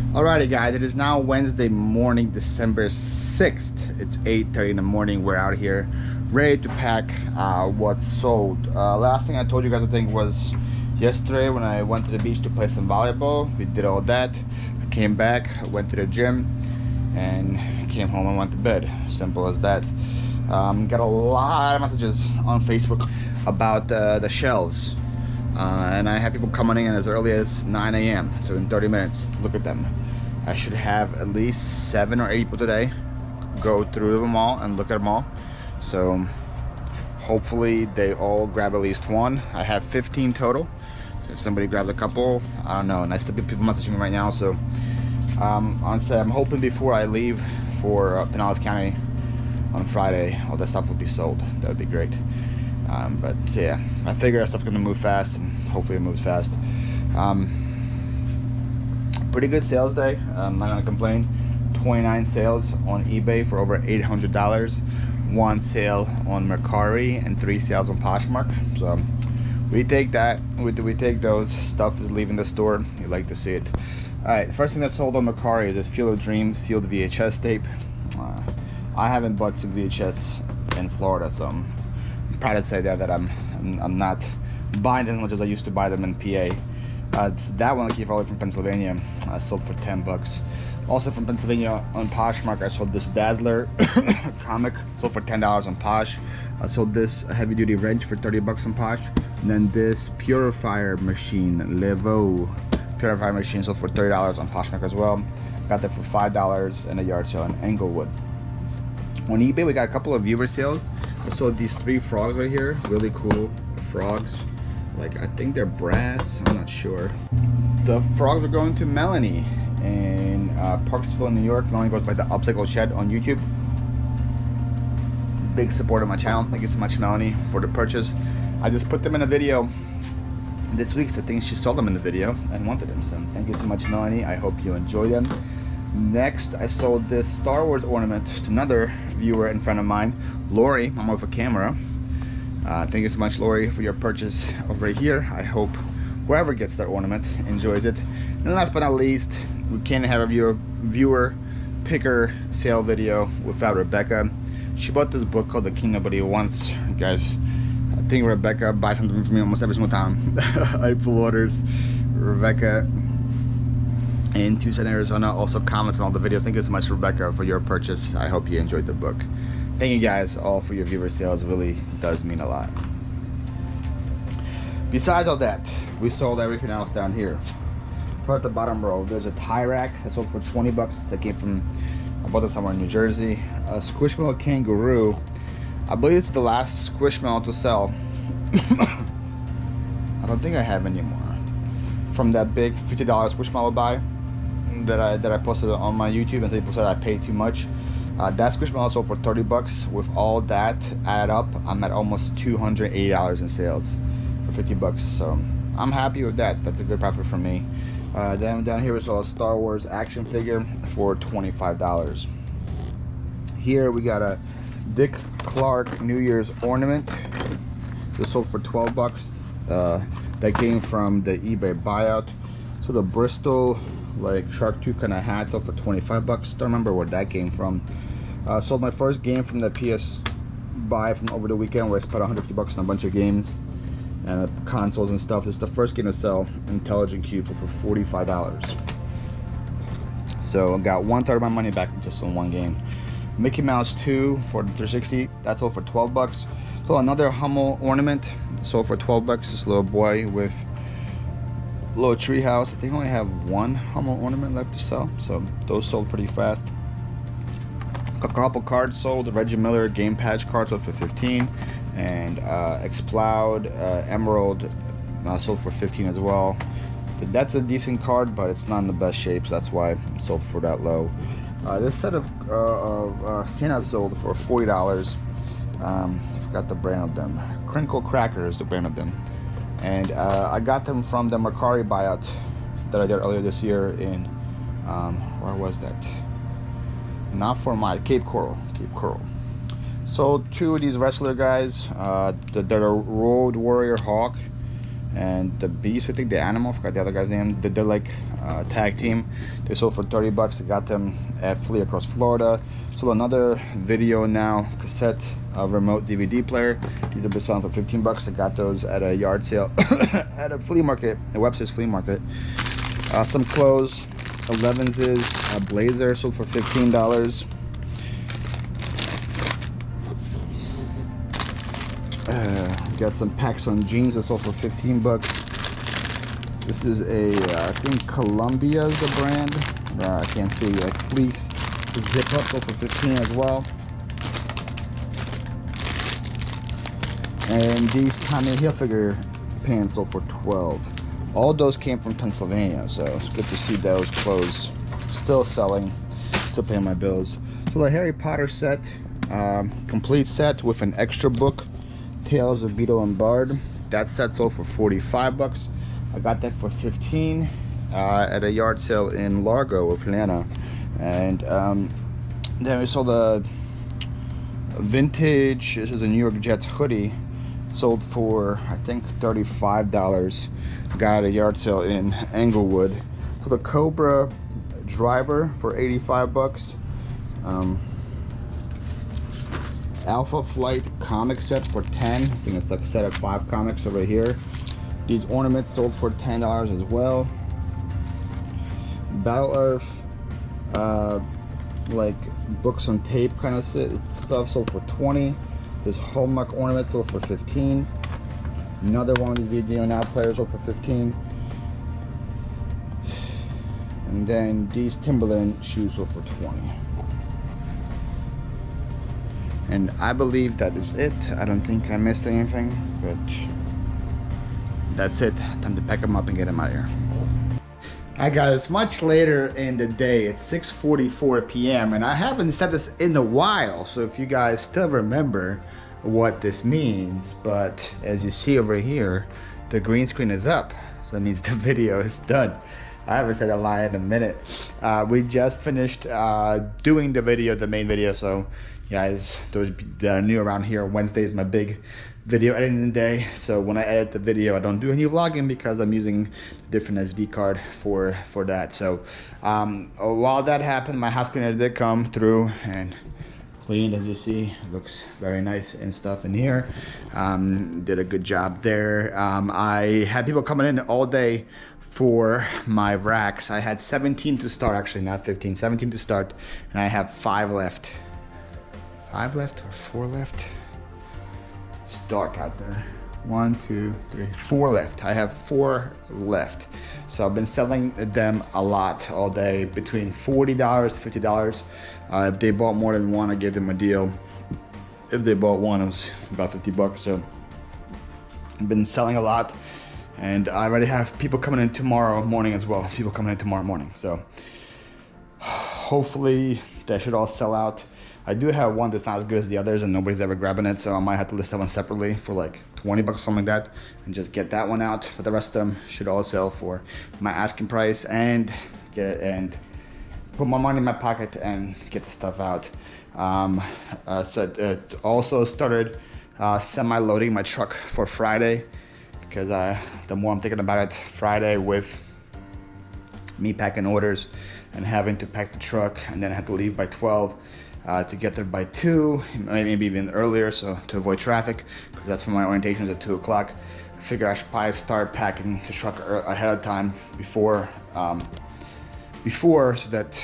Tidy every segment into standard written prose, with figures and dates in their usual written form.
Alrighty guys, it is now Wednesday morning, December 6th. It's 8:30 in the morning. We're out here ready to pack what's sold. Last thing I told you guys I think was yesterday when I went to the beach to play some volleyball. We did all that. I came back, went to the gym, and came home and went to bed. Simple as that. Got a lot of messages on Facebook about the shelves. And I have people coming in as early as 9 a.m. So in 30 minutes to look at them. I should have at least 7 or 8 people today go through them all and look at them all. So hopefully they all grab at least one. I have 15 total. So if somebody grabs a couple, I don't know. And I still get people messaging me right now. So honestly, I'm hoping before I leave for Pinellas County on Friday, all that stuff will be sold. That would be great. But yeah, I figure that stuff's gonna move fast, and hopefully it moves fast. Pretty good sales day. I'm not gonna complain. 29 sales on eBay for over $800. 1 sale on Mercari and 3 sales on Poshmark. So we take that. We take those. Stuff is leaving the store. You like to see it. All right. First thing that's sold on Mercari is this Field of Dreams sealed VHS tape. I haven't bought the VHS in Florida, so I'm proud to say that I'm not buying them as much as I used to buy them in PA. It's that one I keep all the way from Pennsylvania. I sold for $10. Also from Pennsylvania on Poshmark, I sold this Dazzler comic. Sold for $10 on Posh. I sold this heavy duty wrench for $30 on Posh. And then this purifier machine, Levo purifier machine, sold for $30 on Poshmark as well. Got that for $5 in a yard sale in Englewood. On eBay, we got a couple of viewer sales. I sold these 3 frogs right here. Really cool frogs. Like, I think they're brass. I'm not sure. The frogs are going to Melanie in Parksville, New York. Melanie goes by the Upcycle Shed on YouTube. Big supporter of my channel. Thank you so much, Melanie, for the purchase. I just put them in a video this week, so I think she saw them in the video and wanted them. So thank you so much, Melanie. I hope you enjoy them. Next, I sold this Star Wars ornament to another viewer and friend of mine, Lori. I'm with a camera. Thank you so much, Lori, for your purchase over here. I hope whoever gets that ornament enjoys it. And last but not least, we can't have a viewer picker sale video without Rebecca. She bought this book called The King Nobody Wants. Guys, I think Rebecca buys something for me almost every single time. I pull orders. Rebecca in Tucson, Arizona also comments on all the videos. Thank you so much, Rebecca, for your purchase. I hope you enjoyed the book. Thank you guys all for your viewer sales. It really does mean a lot. Besides all that, we sold everything else down here. At the bottom row, there's a tie rack that sold for $20. That came from, I bought it somewhere in New Jersey. A Squishmallow Kangaroo. I believe it's the last Squishmallow to sell. I don't think I have any more. From that big $50 Squishmallow buy that I posted on my YouTube, and some people said I paid too much. That Squishmallow sold for $30. With all that added up, I'm at almost $280 in sales for $50. So I'm happy with that. That's a good profit for me. Then down here we saw a Star Wars action figure for $25. Here we got a Dick Clark New Year's ornament. This sold for $12. That came from the eBay buyout. So the Bristol like shark tooth kind of hat sold for $25. Don't remember where that came from. Sold my first game from the PS buy from over the weekend, where I spent $150 on a bunch of games and consoles and stuff. This is the first game to sell. Intelligent Cube for $45. So I got 1/3 of my money back just on one game. Mickey Mouse 2 for the 360. That sold for $12. So another Hummel ornament sold for $12. This little boy with a little tree house. I think I only have 1 Hummel ornament left to sell. So those sold pretty fast. A couple cards sold. The Reggie Miller Game Patch cards sold for $15. And Exploud Emerald sold for $15 as well. That's a decent card, but it's not in the best shape, so that's why it sold for that low. This set of Santa sold for $40. I forgot the brand of them. Crinkle Cracker is the brand of them. And I got them from the Mercari buyout that I did earlier this year in, where was that? Not for my Cape Coral. Sold 2 of these Resellers guys. They're a Road Warrior Hawk and the Beast, I think the Animal, I forgot the other guy's name. They're like tag team. They sold for 30 bucks. I got them at Phlip across Florida. So another video now cassette remote DVD player. These have been selling for 15 bucks. I got those at a yard sale at a flea market, a Webster's flea market. Some clothes, 11s, a blazer sold for $15. Got some packs on jeans that sold for 15 bucks. This is a, I think Columbia is the brand. I can't see, like fleece. The zip up sold for 15 as well. And these Tommy Hilfiger pants sold for 12. All those came from Pennsylvania, so it's good to see those clothes still selling, still paying my bills. So the Harry Potter set, complete set with an extra book. Tales of Beetle and Bard. That set sold for 45 bucks. I got that for 15 at a yard sale in Largo, Atlanta. And then we saw the vintage, this is a New York Jets hoodie, sold for I think $35. Got at a yard sale in Englewood. So the Cobra driver for 85 bucks. Alpha Flight comic set for 10. I think it's like a set of 5 comics over here. These ornaments sold for $10 as well. Battle Earth, like books on tape kind of stuff sold for 20. This Hallmark ornament sold for 15. Another one of these Video Now players sold for 15. And then these Timberland shoes sold for 20. And I believe that is it. I don't think I missed anything, but that's it. Time to pack them up and get them out of here. Hi guys, it's much later in the day. It's 6:44 p.m. and I haven't said this in a while, so if you guys still remember what this means, but as you see over here, the green screen is up, so that means the video is done. I haven't said a lie in a minute. We just finished doing the video, the main video, so guys, those that are new around here, Wednesday is my big video editing day. So when I edit the video, I don't do any vlogging because I'm using a different SD card for that. So while that happened, my house cleaner did come through and cleaned, as you see. It looks very nice and stuff in here. Did a good job there. I had people coming in all day for my racks. I had 17 to start, actually not 15, 17 to start, and I have 5 left. 5 left or 4 left? It's dark out there. 1, 2, 3, 4 left. I have 4 left. So I've been selling them a lot all day, between $40 to $50. If they bought more than one, I gave them a deal. If they bought one, it was about 50 bucks. So I've been selling a lot, and I already have people coming in tomorrow morning as well. People coming in tomorrow morning. So hopefully that should all sell out. I do have one that's not as good as the others and nobody's ever grabbing it, so I might have to list that one separately for like 20 bucks, something like that, and just get that one out. But the rest of them should all sell for my asking price and get it and put my money in my pocket and get the stuff out. So it also started semi-loading my truck for Friday, because the more I'm thinking about it, Friday with me packing orders and having to pack the truck, and then I have to leave by 12 to get there by 2, maybe even earlier, so to avoid traffic, because that's when my orientation is at 2 o'clock. I figure I should probably start packing the truck ahead of time before so that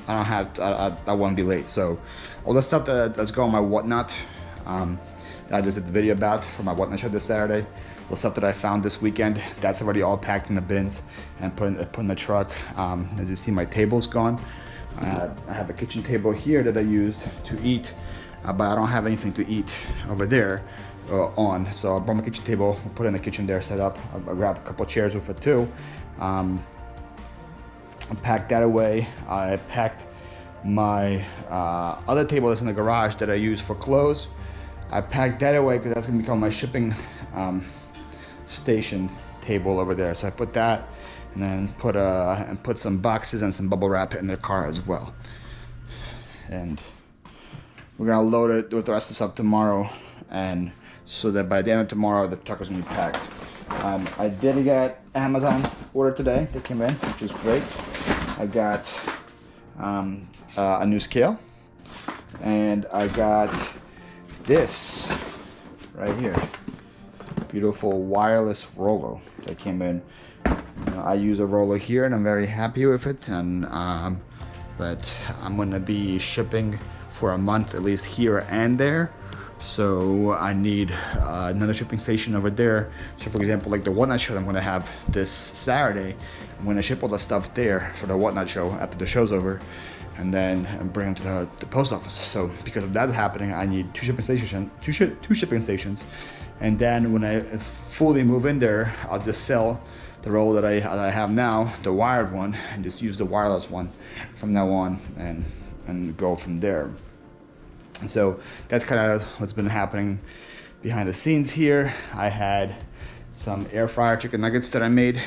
I don't have I won't be late. So all the stuff that's going on my whatnot that I just did the video about for my whatnot show this Saturday, the stuff that I found this weekend, that's already all packed in the bins and put in the truck. As you see, my table's gone. I have a kitchen table here that I used to eat, but I don't have anything to eat over there on. So I brought my kitchen table, put it in the kitchen there, set up. I grabbed a couple chairs with it too. I packed that away. I packed my other table that's in the garage that I use for clothes. I packed that away because that's gonna become my shipping station table over there. So I put that, and then put some boxes and some bubble wrap in the car as well. And we're gonna load it with the rest of the stuff tomorrow, and so that by the end of tomorrow the truck is gonna be packed. I did get Amazon order today. They came in, which is great. I got a new scale, and I got this right here, beautiful wireless roller that came in. I use a roller here and I'm very happy with it, and but I'm gonna be shipping for a month at least here and there, so I need another shipping station over there. So for example, like the Whatnot show I'm gonna have this Saturday, I'm gonna ship all the stuff there for the Whatnot show after the show's over, and then bring it to the post office. So because of that's happening, I need two shipping stations, and then when I fully move in there, I'll just sell the roll that I have now, the wired one, and just use the wireless one from now on, and go from there. And so that's kind of what's been happening behind the scenes here. I had some air fryer chicken nuggets that I made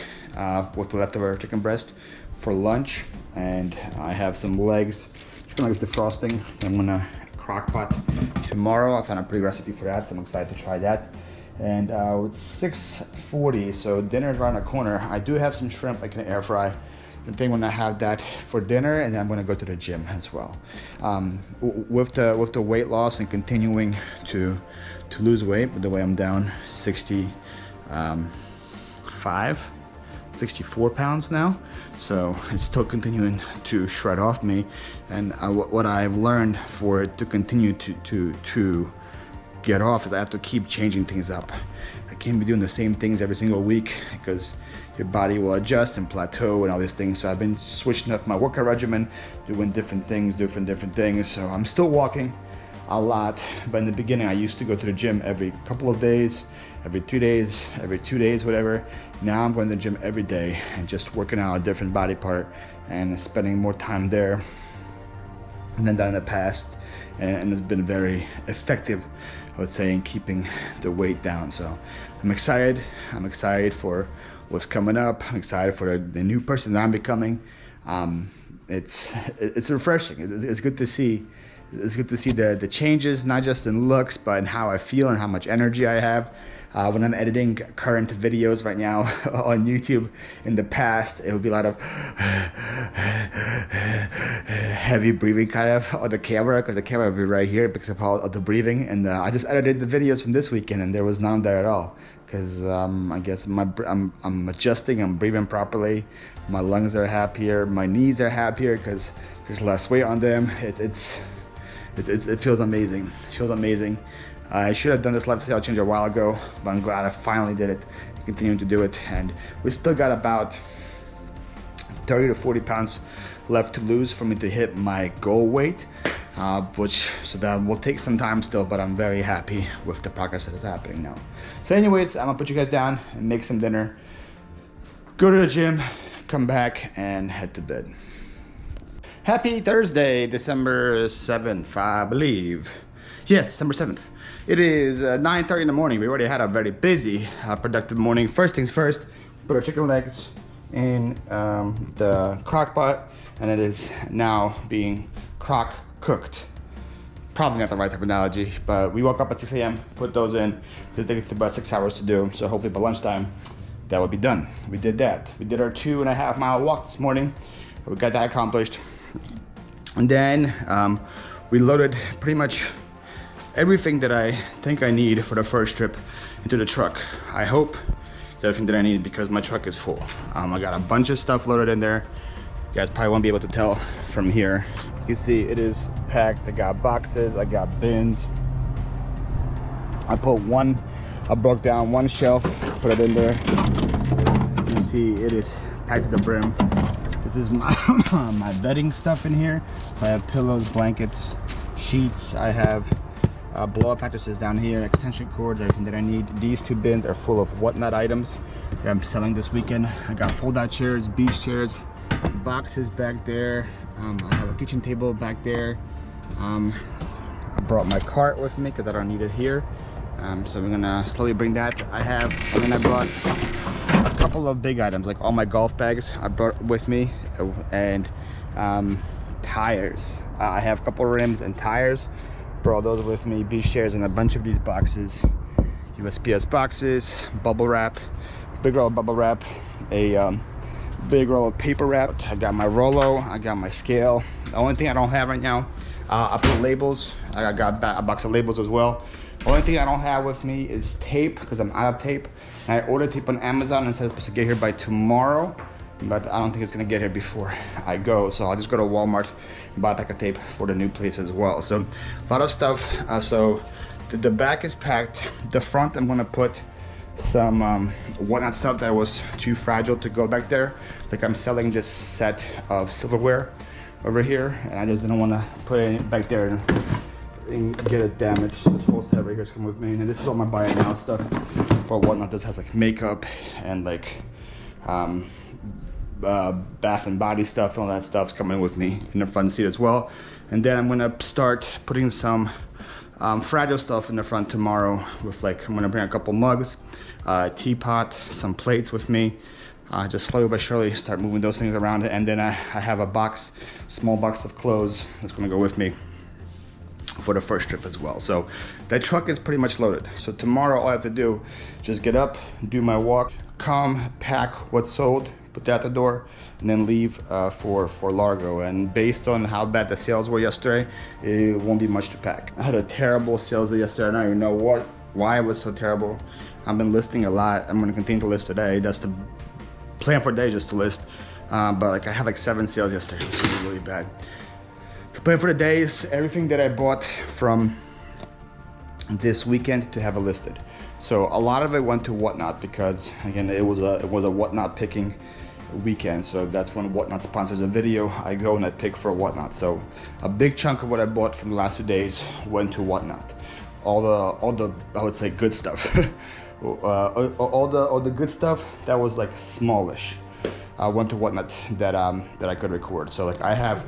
with the leftover chicken breast for lunch, and I have some legs, chicken nuggets defrosting. I'm gonna crock pot tomorrow. I found a pretty recipe for that, so I'm excited to try that. And it's 6:40, so dinner is around the corner. I do have some shrimp I can air fry. I think when I have that for dinner, and then I'm gonna go to the gym as well. With the weight loss and continuing to lose weight, but the way I'm down 64 pounds now, so it's still continuing to shred off me. And what I've learned for it to continue to get off is I have to keep changing things up. I can't be doing the same things every single week, because your body will adjust and plateau and all these things. So I've been switching up my workout regimen, doing different things. So I'm still walking a lot, but in the beginning I used to go to the gym every couple of days, every 3 days, every 2 days, whatever. Now I'm going to the gym every day and just working out a different body part and spending more time there than done in the past. And it's been very effective, I would say, in keeping the weight down. So I'm excited. I'm excited for what's coming up. I'm excited for the new person that I'm becoming. It's refreshing. It's good to see. It's good to see the changes, not just in looks, but in how I feel and how much energy I have. When I'm editing current videos right now on YouTube, in the past, it would be a lot of heavy breathing kind of on the camera, because the camera would be right here because of all of the breathing. And I just edited the videos from this weekend, and there was none there at all, because I guess I'm adjusting, I'm breathing properly. My lungs are happier, my knees are happier because there's less weight on them. It feels amazing. It feels amazing. I should have done this lifestyle change a while ago, but I'm glad I finally did it, continuing to do it. And we still got about 30 to 40 pounds left to lose for me to hit my goal weight, so that will take some time still, but I'm very happy with the progress that is happening now. So anyways, I'm gonna put you guys down and make some dinner, go to the gym, come back, and head to bed. Happy Thursday, December 7th, I believe. Yes, December 7th. It is 9:30 in the morning. We already had a very busy, productive morning. First things first, put our chicken legs in the crock pot, and it is now being crock cooked. Probably not the right terminology, but we woke up at 6 a.m., put those in. It takes about 6 hours to do, so hopefully by lunchtime, that will be done. We did that. We did our 2.5 mile walk this morning. We got that accomplished. And then we loaded pretty much everything that I think I need for the first trip into the truck. I hope it's everything that I need, because my truck is full. I got a bunch of stuff loaded in there. You guys probably won't be able to tell from here. You can see it is packed. I got boxes, I got bins. I broke down one shelf, put it in there. You see it is packed to the brim. This is my, my bedding stuff in here. So I have pillows, blankets, sheets. I have blow-up mattresses down here, extension cords, everything that I need. These two bins are full of Whatnot items that I'm selling this weekend. I got fold-out chairs, beach chairs, boxes back there. I have a kitchen table back there. I brought my cart with me because I don't need it here. So we're gonna slowly bring that. And then I brought a couple of big items, like all my golf bags I brought with me, and tires. I have a couple rims and tires. Brought those with me, beach chairs, and a bunch of these boxes. USPS boxes, bubble wrap, big roll of bubble wrap, a big roll of paper wrap. I got my Rolo, I got my scale. The only thing I don't have right now, I put labels. I got a box of labels as well. The only thing I don't have with me is tape, because I'm out of tape. And I ordered tape on Amazon and said it's supposed to get here by tomorrow, but I don't think it's gonna get here before I go. So I'll just go to Walmart and buy a pack of tape for the new place as well. So a lot of stuff. So the back is packed. The front, I'm gonna put some whatnot stuff that was too fragile to go back there. Like I'm selling this set of silverware over here, and I just didn't want to put it back there and get it damaged. So this whole set right here is coming with me, and this is all my buy it now stuff for whatnot. This has like makeup and like bath and body stuff, and all that stuff's coming with me in the front seat as well. And then I'm gonna start putting some fragile stuff in the front tomorrow with like, I'm gonna bring a couple mugs, teapot, some plates with me. Just slowly but surely start moving those things around. And then I have a box, small box of clothes that's gonna go with me for the first trip as well. So that truck is pretty much loaded. So tomorrow all I have to do, just get up, do my walk, come, pack what's sold, put that at the door, and then leave for Largo. And based on how bad the sales were yesterday, it won't be much to pack. I had a terrible sales day yesterday. I don't even know why it was so terrible. I've been listing a lot. I'm gonna continue to list today. That's the plan for today, just to list. But like I had like 7 sales yesterday, which was really bad. The plan for the day is everything that I bought from this weekend to have it listed. So a lot of it went to Whatnot because again, it was a Whatnot picking weekend. So that's when Whatnot sponsors a video. I go and I pick for Whatnot. So a big chunk of what I bought from the last 2 days went to Whatnot. All the I would say good stuff. all the good stuff that was like smallish went to Whatnot that I could record. So like I have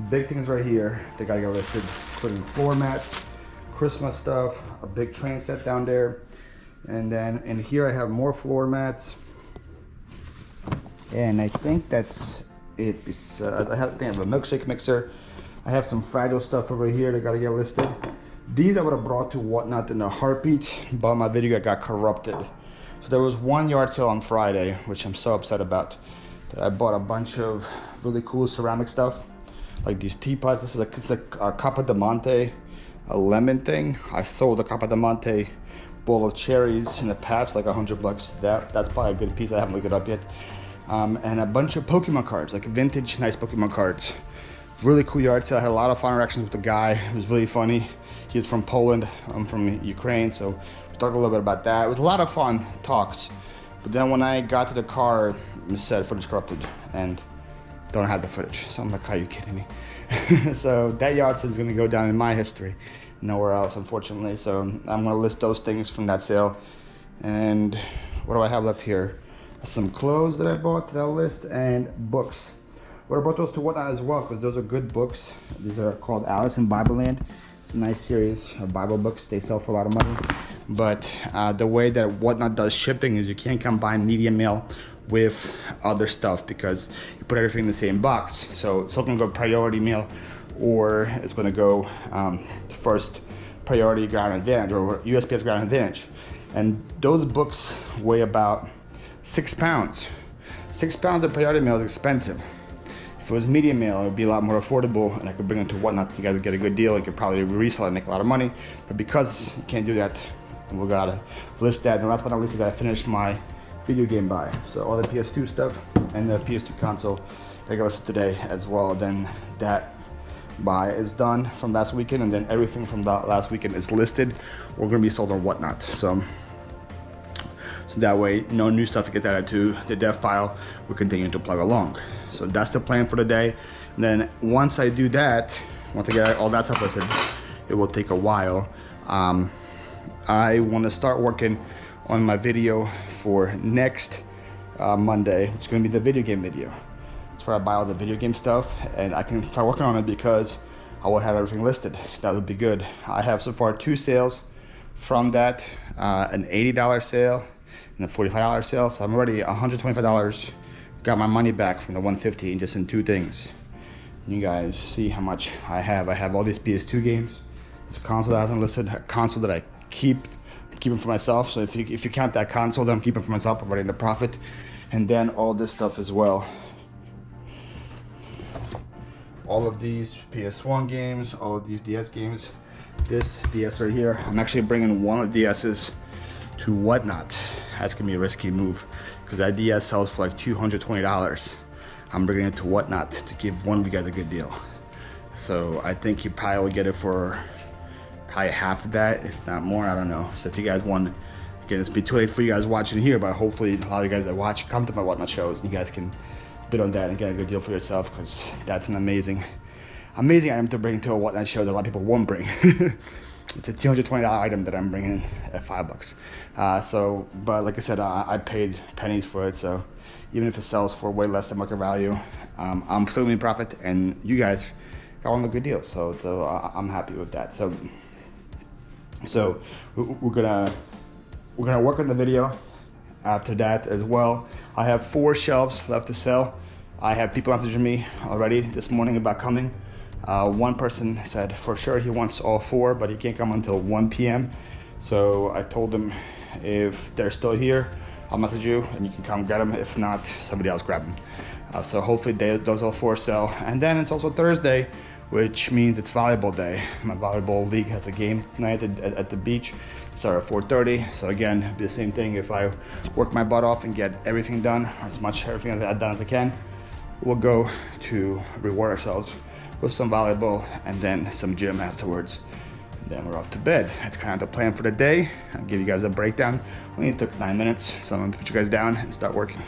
big things right here that gotta get listed, including floor mats, Christmas stuff, a big train set down there, and then in here I have more floor mats, and I think that's it. I have a milkshake mixer. I have some fragile stuff over here that gotta get listed. These I would have brought to Whatnot in a heartbeat, but my video got corrupted. So there was one yard sale on Friday, which I'm so upset about, that I bought a bunch of really cool ceramic stuff, like these teapots. This is it's a Capa de Monte, a lemon thing. I sold a Capa de Monte bowl of cherries in the past for like $100. That's probably a good piece. I haven't looked it up yet. And a bunch of Pokemon cards, like vintage, nice Pokemon cards. Really cool yard sale. I had a lot of fun interactions with the guy. It was really funny. He's from Poland, I'm from Ukraine, so we talked a little bit about that. It was a lot of fun talks. But then when I got to the car, it said footage corrupted, and don't have the footage. So I'm like, are you kidding me? So that yard sale is gonna go down in my history, nowhere else, unfortunately. So I'm gonna list those things from that sale. And what do I have left here? Some clothes that I bought that I'll list, and books. But I brought those to Whatnot as well, because those are good books. These are called Alice in Bible Land. It's a nice series of Bible books. They sell for a lot of money. But the way that Whatnot does shipping is you can't combine media mail with other stuff because you put everything in the same box. So it's going to go priority mail, or it's going to go first priority ground advantage, or USPS ground advantage. And those books weigh about 6 pounds. 6 pounds of priority mail is expensive. If it was media mail, it would be a lot more affordable, and I could bring them to Whatnot. You guys would get a good deal. You could probably resell it and make a lot of money. But because you can't do that, we gotta list that. And last but not least, I gotta finish my video game buy. So all the PS2 stuff and the PS2 console, I got listed today as well. Then that buy is done from last weekend, and then everything from that last weekend is listed or gonna be sold on Whatnot. So that way, no new stuff gets added to the dev file. We'll continue to plug along. So that's the plan for the day. And then once I do that, once I get all that stuff listed, it will take a while. I want to start working on my video for next Monday, which is going to be the video game video. That's where I buy all the video game stuff, and I can start working on it because I will have everything listed. That would be good. I have so far 2 sales from that, an $80 sale and a $45 sale. So I'm already $125. Got my money back from the $150 just in 2 things. You guys see how much I have. I have all these PS2 games. This console that hasn't listed, a console that I keep keep them for myself. So if you count that console, then I'm keeping for myself, providing the profit. And then all this stuff as well. All of these PS1 games, all of these DS games. This DS right here, I'm actually bringing one of the DS's to Whatnot. That's gonna be a risky move because that DS sells for like $220. I'm bringing it to Whatnot to give one of you guys a good deal. So I think you probably will get it for probably half of that, if not more, I don't know. So if you guys want, again, it's be too late for you guys watching here, but hopefully a lot of you guys that watch come to my Whatnot shows and you guys can bid on that and get a good deal for yourself, because that's an amazing item to bring to a Whatnot show that a lot of people won't bring. It's a $220 item that I'm bringing at $5. So, but like I said, I paid pennies for it, so even if it sells for way less than market value, I'm still in profit, and you guys got one of the good deals. So I'm happy with that. So we're gonna work on the video after that as well. I have 4 shelves left to sell. I have people messaging me already this morning about coming. One person said for sure he wants all 4, but he can't come until 1 p.m. So I told him if they're still here, I'll message you and you can come get them. If not, somebody else grab them. So hopefully those all 4 sell. And then it's also Thursday, which means it's volleyball day. My volleyball league has a game tonight at the beach. Start at 4:30. So again, it'll be the same thing. If I work my butt off and get everything done, as much everything as done as I can, we'll go to reward ourselves with some volleyball and then some gym afterwards. And then we're off to bed. That's kind of the plan for the day. I'll give you guys a breakdown. Only took 9 minutes, so I'm gonna put you guys down and start working.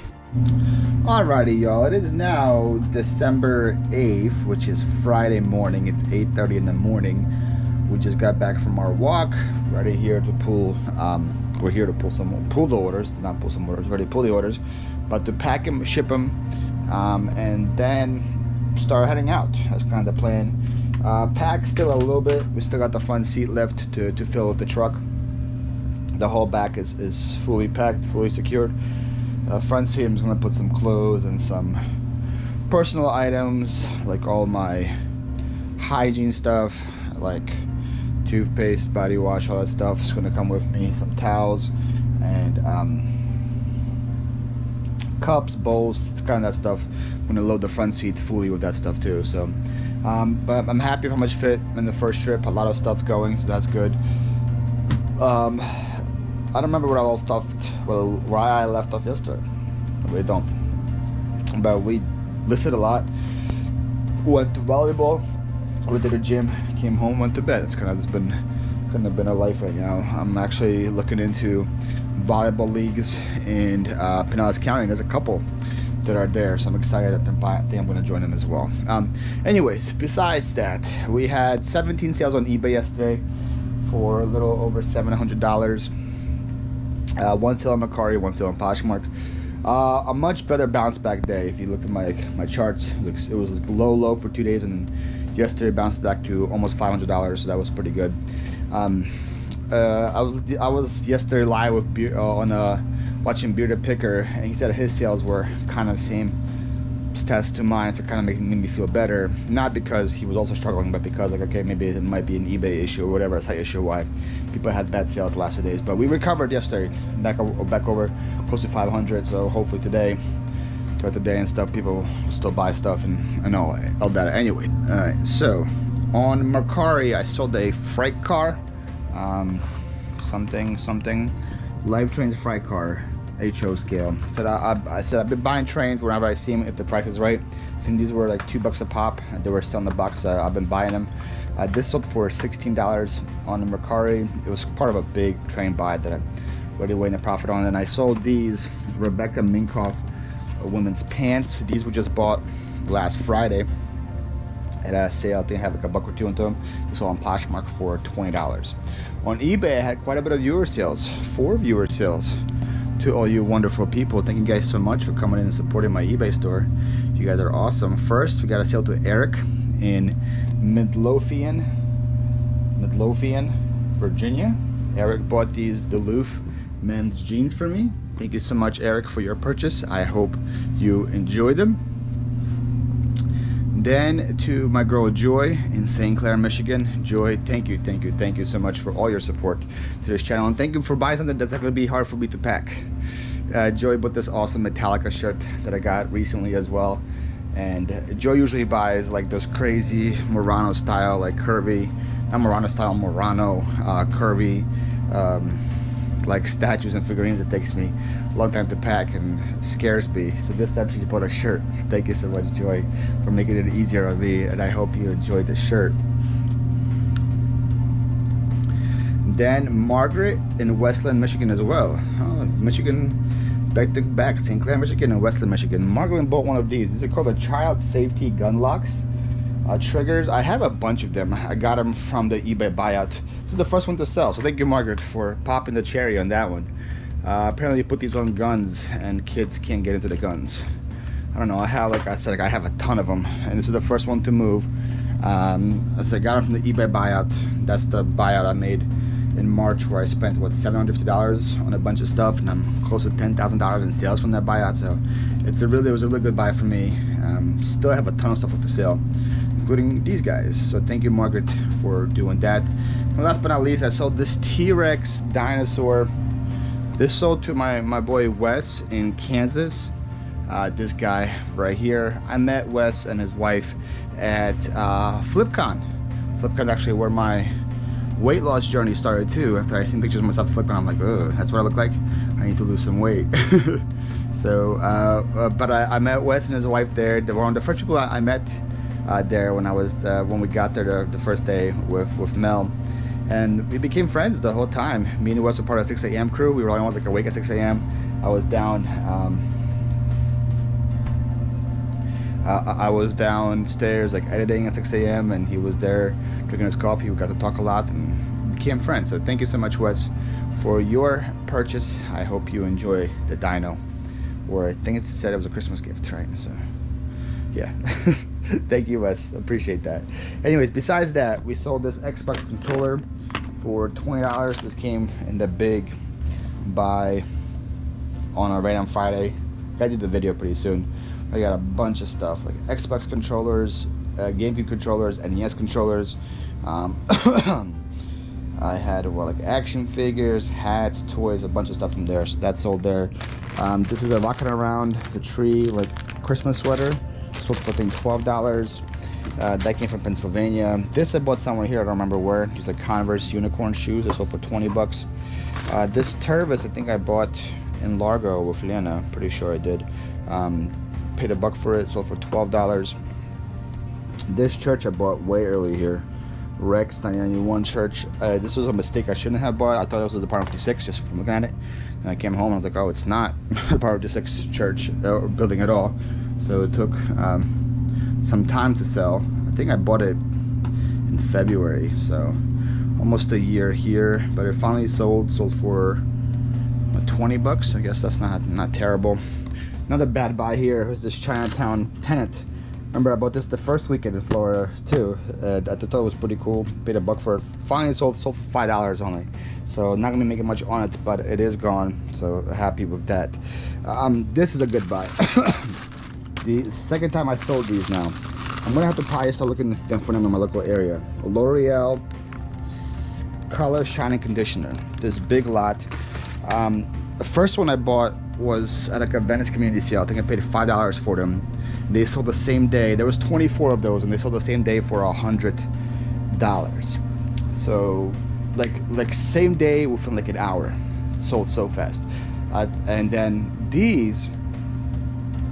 Alrighty, y'all. It is now December 8th, which is Friday morning. It's 8:30 in the morning. We just got back from our walk. Ready here to pull. We're here to pull the orders, not pull some orders. Ready to pull the orders, but to pack them, ship them, and then start heading out. That's kind of the plan. Pack still a little bit. We still got the front seat left to fill with the truck. The whole back is fully packed, fully secured. Front seat, I'm just gonna put some clothes and some personal items, like all my hygiene stuff, like toothpaste, body wash, all that stuff is gonna come with me. Some towels and cups, bowls, kind of that stuff. I'm gonna load the front seat fully with that stuff too. So, but I'm happy with how much fit in the first trip. A lot of stuff going, so that's good. I don't remember where I left off yesterday. I really don't. But we listed a lot. Went to volleyball, went to the gym, came home, went to bed. It's kind of been a life right now. I'm actually looking into volleyball leagues in Pinellas County. There's a couple that are there, so I'm excited. I think I'm going to join them as well. Anyways, besides that, we had 17 sales on eBay yesterday for a little over $700. One sale on Mercari, one sale on Poshmark. A much better bounce back day. If you look at my charts, it was low for 2 days, and yesterday bounced back to almost $500, so that was pretty good. I was yesterday live with watching Bearded Picker, and he said his sales were kind of the same stats to mine, so kind of made me feel better. Not because he was also struggling, but because like, okay, maybe it might be an eBay issue or whatever, a site issue why people had bad sales the last 2 days. But we recovered yesterday, back over close to 500. So hopefully today, throughout the day and stuff, people will still buy stuff and all that. Anyway, so on Mercari, I sold a freight car, something, Live Trains freight car. HO scale. I said I've been buying trains whenever I see them if the price is right. I think these were like $2 a pop. They were still in the box, so I've been buying them. This sold for $16 on the Mercari. It was part of a big train buy that I'm already waiting to profit on. And I sold these Rebecca Minkoff women's pants. These were just bought last Friday at a sale. I think I have like a buck or two into them. They sold on Poshmark for $20. On eBay, I had quite a bit of viewer sales. 4 viewer sales. To all you wonderful people, thank you guys so much for coming in and supporting my eBay store. You guys are awesome. First, we got a sale to Eric in Midlothian, Virginia. Eric bought these Duluth men's jeans for me. Thank you so much, Eric, for your purchase. I hope you enjoyed them. Then to my girl Joy in St. Clair, Michigan. Joy, thank you so much for all your support to this channel, and thank you for buying something that's not going to be hard for me to pack. Joy bought this awesome Metallica shirt that I got recently as well, and Joy usually buys like those crazy Murano style, like curvy, not Murano style, Murano curvy like statues and figurines. It takes me a long time to pack and scares me, so this time she bought a shirt. So thank you so much, Joy, for making it easier on me, and I hope you enjoyed the shirt. Then Margaret in Westland, Michigan as well. Oh, Michigan, back to back, St. Clair, Michigan and Westland, Michigan. Margaret bought one of these. These are called the child safety gun locks. Triggers. I have a bunch of them. I got them from the eBay buyout. This is the first one to sell, so thank you, Margaret, for popping the cherry on that one. Apparently you put these on guns and kids can't get into the guns. I don't know, I have, like I said, I have a ton of them, and this is the first one to move. I got them from the eBay buyout. That's the buyout I made in March, where I spent what, $750 on a bunch of stuff, and I'm close to $10,000 in sales from that buyout. So it was a really good buy for me. Still have a ton of stuff up to sale, including these guys. So thank you, Margaret, for doing that. And last but not least, I sold this T-Rex dinosaur. This sold to my boy Wes in Kansas. This guy right here. I met Wes and his wife at FlipCon. FlipCon actually where my weight loss journey started too. After I seen pictures of myself flipping, I'm like, ugh, that's what I look like. I need to lose some weight. So, but I met Wes and his wife there. They were one of the first people I met there when we got there the first day with Mel, and we became friends the whole time. Me and Wes were part of the 6 a.m. crew. We were always like awake at 6 a.m. I was down. I was downstairs like editing at 6 a.m. and he was there drinking his coffee. We got to talk a lot and became friends. So thank you so much, Wes, for your purchase. I hope you enjoy the dino, or I think it said it was a Christmas gift, right? So yeah. Thank you, Wes, appreciate that. Anyways, besides that, we sold this Xbox controller for $20. This came in the big buy on right on Friday. I do the video pretty soon. I got a bunch of stuff like Xbox controllers, GameCube controllers, NES controllers. I had like action figures, hats, toys, a bunch of stuff from there. So that sold there. This is a rocking around the tree like Christmas sweater. Sold for I think $12. That came from Pennsylvania. This I bought somewhere here, I don't remember where. These like Converse unicorn shoes. I sold for 20 bucks. This Tervis I think I bought in Largo with Lena. Pretty sure I did. Paid $1 for it. Sold for $12. This church I bought way early here. Rex 991 church. This was a mistake I shouldn't have bought. I thought it was the Department 56 just from looking at it. And I came home and I was like, oh, it's not Department 56 church or building at all. So it took some time to sell. I think I bought it in February, so almost a year here. But it finally sold for 20 bucks. I guess that's not terrible. Another bad buy here was this Chinatown pennant. Remember, I bought this the first weekend in Florida too. And I thought it was pretty cool. Paid $1 for it. Finally sold for $5 only. So not gonna be making much on it, but it is gone. So happy with that. This is a good buy. The second time I sold these now. I'm gonna have to probably start looking for them in my local area. L'Oreal Color Shining Conditioner. This big lot. The first one I bought was at like a Venice community sale. I think I paid $5 for them. They sold the same day. There was 24 of those, and they sold the same day for $100. So, like same day within like an hour. Sold so fast. And then these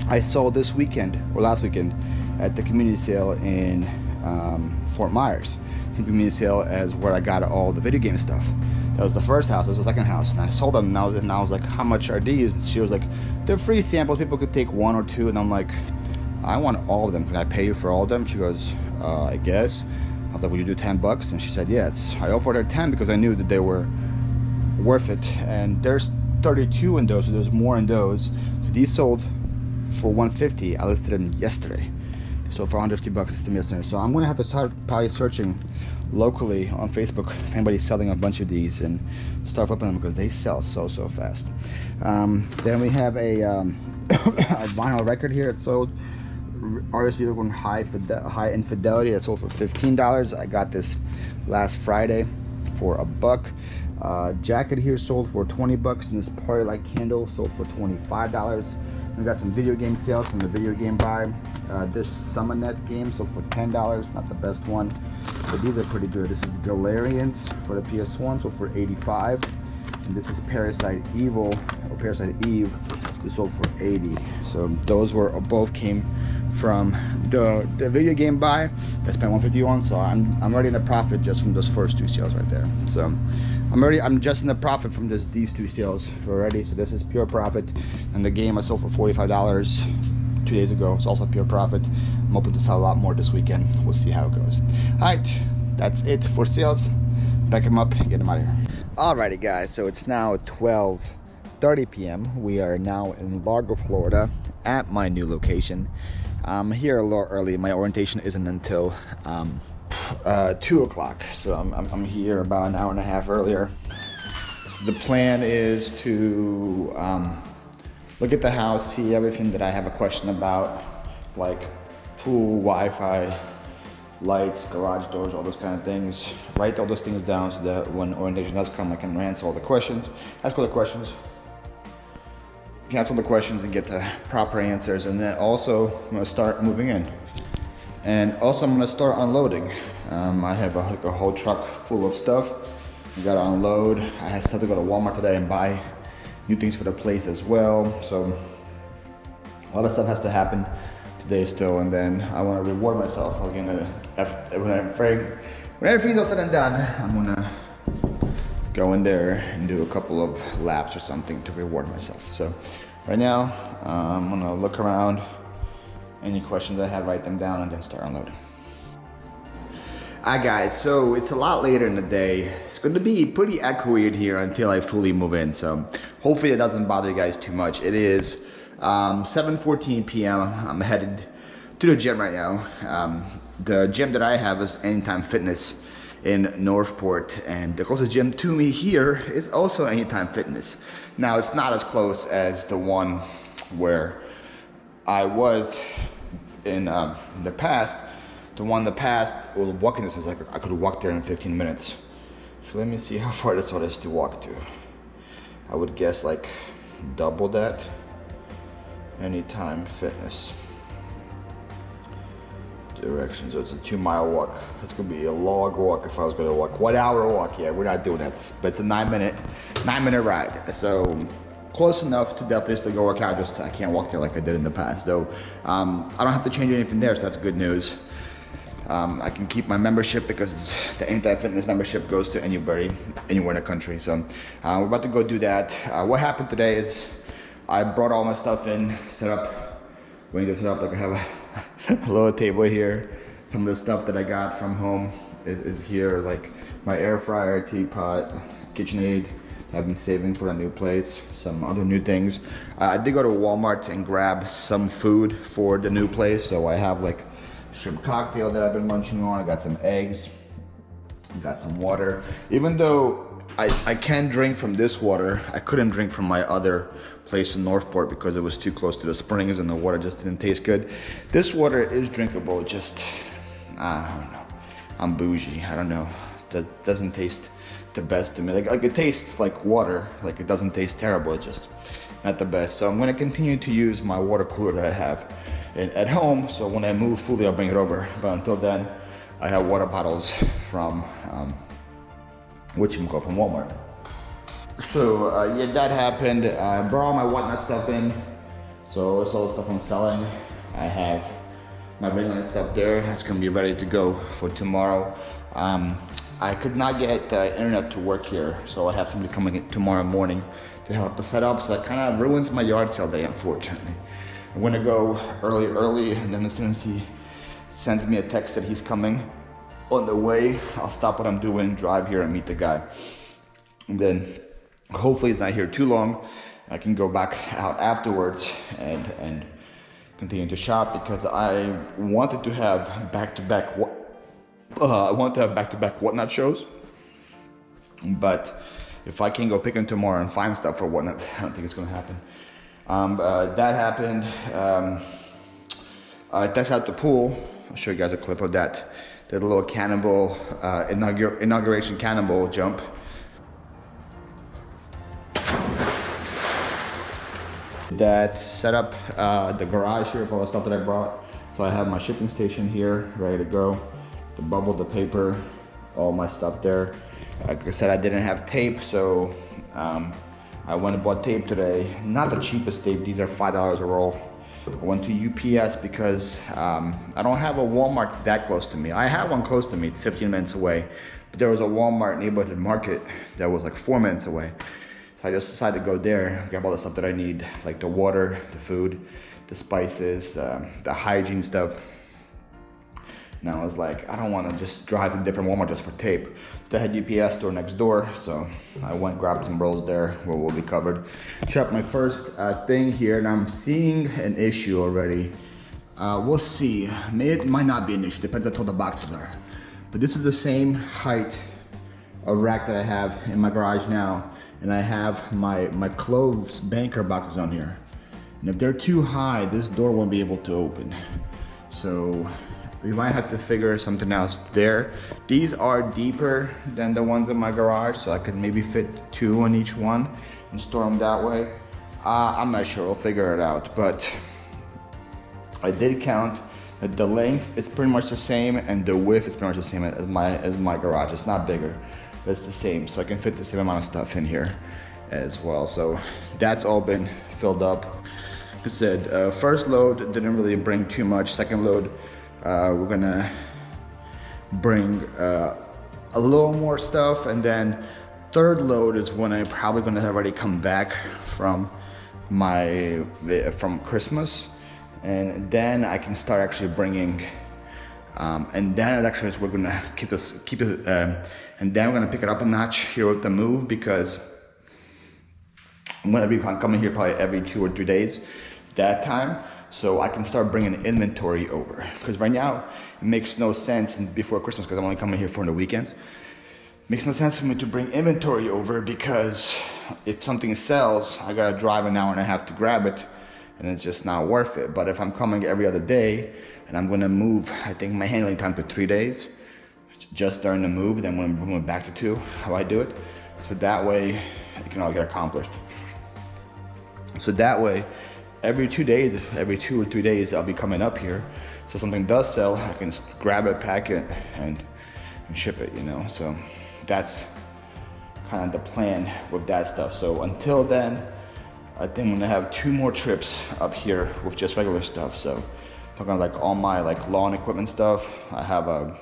I sold this weekend or last weekend at the community sale in Fort Myers. The community sale is where I got all the video game stuff. That was the first house. This was the second house, and I sold them. And I was like, "How much are these?" And she was like, "They're free samples. People could take one or two." And I'm like, "I want all of them. Can I pay you for all of them?" She goes, "I guess." I was like, "Will you do $10?" And she said, "Yes." I offered her 10 because I knew that they were worth it. And there's 32 in those, so there's more in those. So these sold for $150. I listed them yesterday. They sold for $150. Listed them yesterday. So I'm gonna have to start probably searching locally on Facebook if anybody's selling a bunch of these and start flipping them because they sell so fast. Then we have a, a vinyl record here. It sold RSB one high infidelity that sold for $15. I got this last Friday for $1. Jacket here sold for $20, and this party light candle sold for $25. We got some video game sales from the video game buy. This Summonet game sold for $10, not the best one, but these are pretty good. This is the Galarians for the PS1, sold for $85. And this is Parasite Evil, or Parasite Eve, this sold for $80. So those were both came from the video game buy. I spent $150 on, so I'm already in a profit just from those first two sales right there. So I'm just in a profit from these two sales already. So this is pure profit. And the game I sold for $45 2 days ago. It's also pure profit. I'm hoping to sell a lot more this weekend. We'll see how it goes. All right, that's it for sales. Back them up, get them out of here. Alrighty guys, so it's now 12:30 p.m. We are now in Largo, Florida at my new location. I'm here a little early. My orientation isn't until 2 o'clock, so I'm here about an hour and a half earlier. So the plan is to look at the house, see everything that I have a question about, like pool, Wi-Fi, lights, garage doors, all those kind of things. Write all those things down so that when orientation does come, I can answer all the questions. Ask all the questions. Answer the questions and get the proper answers. And then also, I'm gonna start moving in. And also, I'm gonna start unloading. I have a whole truck full of stuff. I gotta unload. I have to go to Walmart today and buy new things for the place as well. So a lot of stuff has to happen today still, and then I want to reward myself. When everything's all said and done, I'm gonna go in there and do a couple of laps or something to reward myself. So right now, I'm gonna look around. Any questions I have, write them down, and then start unloading. Alright guys, so it's a lot later in the day. It's going to be pretty echoey in here until I fully move in, so hopefully it doesn't bother you guys too much. It is 7:14 p.m. I'm headed to the gym right now. The gym that I have is Anytime Fitness in Northport, and the closest gym to me here is also Anytime Fitness. Now it's not as close as the one where I was in the past. The one in the past, well, walking distance, like I could walk there in 15 minutes. So let me see how far this one is to walk to. I would guess like double that. Anytime Fitness. Directions, so it's a 2-mile walk. That's gonna be a long walk if I was gonna walk. 1 hour walk, yeah, we're not doing that. But it's a 9-minute ride. So close enough to definitely still go work out, just I can't walk there like I did in the past. Though I don't have to change anything there, so that's good news. I can keep my membership because the Anytime Fitness membership goes to anywhere in the country. So we're about to go do that. What happened today is I brought all my stuff in, set up. We need to set up, like I have a little table here. Some of the stuff that I got from home is here, like my air fryer, teapot, KitchenAid. I've been saving for a new place, some other new things. I did go to Walmart and grab some food for the new place. So I have like shrimp cocktail that I've been munching on. I got some eggs, got some water. Even though I can drink from this water, I couldn't drink from my other place in Northport because it was too close to the springs and the water just didn't taste good. This water is drinkable, just, I don't know. I'm bougie, I don't know. That doesn't taste the best to me. Like it tastes like water, like it doesn't taste terrible, it's just not the best. So I'm gonna continue to use my water cooler that I have at home, so when I move fully I'll bring it over. But until then, I have water bottles from from Walmart. So yeah, that happened. I brought all my whatnot stuff in. So it's all the stuff I'm selling. I have my ring light stuff there. It's gonna be ready to go for tomorrow. I could not get the internet to work here, so I have somebody coming in tomorrow morning to help us set up. So that kind of ruins my yard sale day, unfortunately. I'm gonna go early, and then as soon as he sends me a text that he's coming on the way, I'll stop what I'm doing, drive here and meet the guy. And then hopefully he's not here too long. I can go back out afterwards and continue to shop, because I wanted to have back-to-back whatnot shows. But if I can go pick him tomorrow and find stuff for whatnot, I don't think it's gonna happen. That happened. test out the pool. I'll show you guys a clip of that. Did a little cannonball, inauguration cannonball jump. That set up the garage here for all the stuff that I brought. So I have my shipping station here, ready to go. The bubble, the paper, all my stuff there. Like I said, I didn't have tape, so I went and bought tape today. Not the cheapest tape, these are $5 a roll. I went to UPS because I don't have a Walmart that close to me. I have one close to me, it's 15 minutes away. But there was a Walmart neighborhood market that was like 4 minutes away. So I just decided to go there, grab all the stuff that I need, like the water, the food, the spices, the hygiene stuff. And I was like, I don't want to just drive to different Walmart just for tape. They had UPS store next door, so I went grabbed some rolls there where we'll be covered. Check my first thing here, and I'm seeing an issue already. We'll see. It might not be an issue, depends on how tall the boxes are. But this is the same height of rack that I have in my garage now, and I have my clothes banker boxes on here. And if they're too high, this door won't be able to open. So we might have to figure something else there. These are deeper than the ones in my garage, so I could maybe fit 2 in each one and store them that way. I'm not sure, we'll figure it out. But I did count that the length is pretty much the same and the width is pretty much the same as my garage. It's not bigger, but it's the same. So I can fit the same amount of stuff in here as well. So that's all been filled up. Like I said, first load didn't really bring too much. Second load, we're gonna bring a little more stuff, and then third load is when I'm probably gonna have already come back from Christmas, and then I can start actually bringing, and then actually we're gonna keep it, and then we're gonna pick it up a notch here with the move, because I'm gonna be coming here probably every 2 or 3 days that time. So I can start bringing inventory over. Because right now, it makes no sense before Christmas, because I'm only coming here for the weekends. It makes no sense for me to bring inventory over, because if something sells, I gotta drive an hour and a half to grab it, and it's just not worth it. But if I'm coming every other day, and I'm gonna move, I think my handling time to 3 days, just during the move, then when I'm moving back to 2, how I do it. So that way, it can all get accomplished. So that way, every 2 days, every 2 or 3 days, I'll be coming up here. So if something does sell, I can just grab it, pack it, and ship it, you know? So that's kind of the plan with that stuff. So until then, I think I'm gonna have 2 more trips up here with just regular stuff. So talking about like all my like lawn equipment stuff. I have a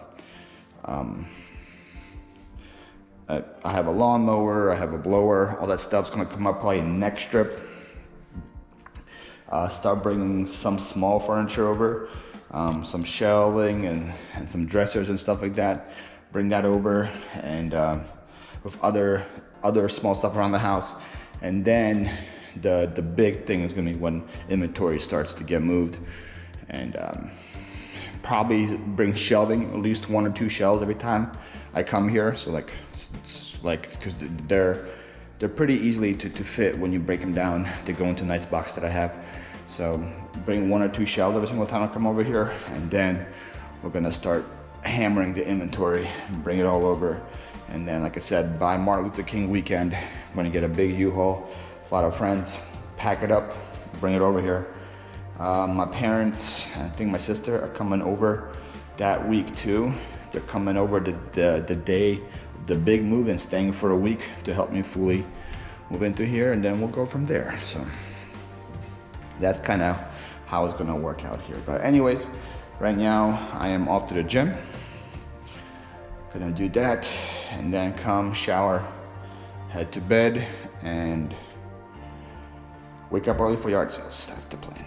lawnmower, I have a blower, all that stuff's gonna come up probably next trip. Start bringing some small furniture over, some shelving and some dressers and stuff like that. Bring that over, and with other small stuff around the house. And then the big thing is gonna be when inventory starts to get moved, and probably bring shelving, at least 1 or 2 shelves every time I come here. So like because they're pretty easily to fit when you break them down. They go into a nice box that I have. So bring 1 or 2 shelves every single time I come over here, and then we're gonna start hammering the inventory and bring it all over. And then, like I said, by Martin Luther King weekend, I'm gonna get a big U-Haul, a lot of friends, pack it up, bring it over here. My parents, I think my sister, are coming over that week too. They're coming over the day, the big move, and staying for a week to help me fully move into here, and then we'll go from there. So that's kind of how it's gonna work out here. But anyways, right now I am off to the gym. Gonna do that, and then come shower, head to bed, and wake up early for yard sales. That's the plan.